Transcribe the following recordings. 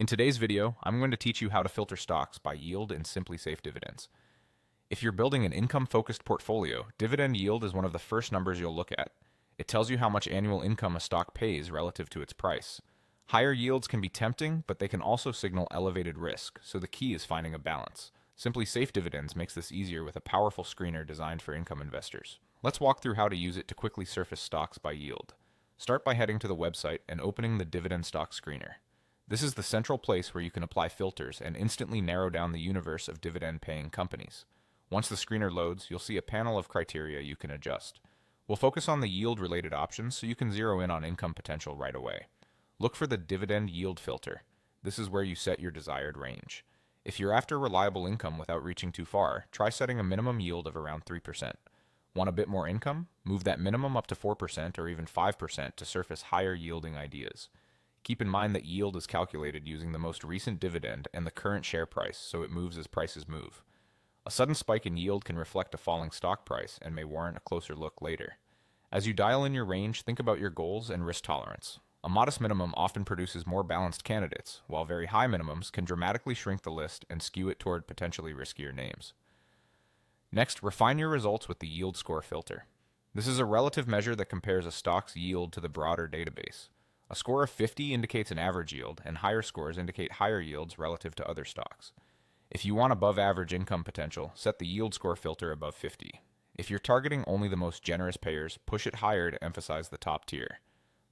In today's video, I'm going to teach you how to filter stocks by yield and Simply Safe dividends. If you're building an income-focused portfolio, dividend yield is one of the first numbers you'll look at. It tells you how much annual income a stock pays relative to its price. Higher yields can be tempting, but they can also signal elevated risk, so the key is finding a balance. Simply Safe Dividends makes this easier with a powerful screener designed for income investors. Let's walk through how to use it to quickly surface stocks by yield. Start by heading to the website and opening the dividend stock screener. This is the central place where you can apply filters and instantly narrow down the universe of dividend-paying companies. Once the screener loads, you'll see a panel of criteria you can adjust. We'll focus on the yield-related options so you can zero in on income potential right away. Look for the dividend yield filter. This is where you set your desired range. If you're after reliable income without reaching too far, try setting a minimum yield of around 3%. Want a bit more income? Move that minimum up to 4% or even 5% to surface higher yielding ideas. Keep in mind that yield is calculated using the most recent dividend and the current share price, so it moves as prices move. A sudden spike in yield can reflect a falling stock price and may warrant a closer look later. As you dial in your range, think about your goals and risk tolerance. A modest minimum often produces more balanced candidates, while very high minimums can dramatically shrink the list and skew it toward potentially riskier names. Next, refine your results with the yield score filter. This is a relative measure that compares a stock's yield to the broader database. A score of 50 indicates an average yield, and higher scores indicate higher yields relative to other stocks. If you want above average income potential, set the yield score filter above 50. If you're targeting only the most generous payers, push it higher to emphasize the top tier.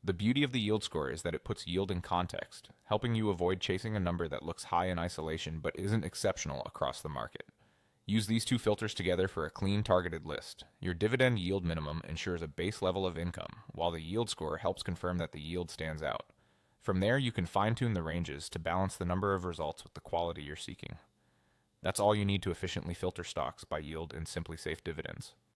The beauty of the yield score is that it puts yield in context, helping you avoid chasing a number that looks high in isolation but isn't exceptional across the market. Use these two filters together for a clean, targeted list. Your dividend yield minimum ensures a base level of income, while the yield score helps confirm that the yield stands out. From there, you can fine-tune the ranges to balance the number of results with the quality you're seeking. That's all you need to efficiently filter stocks by yield and Simply Safe Dividends.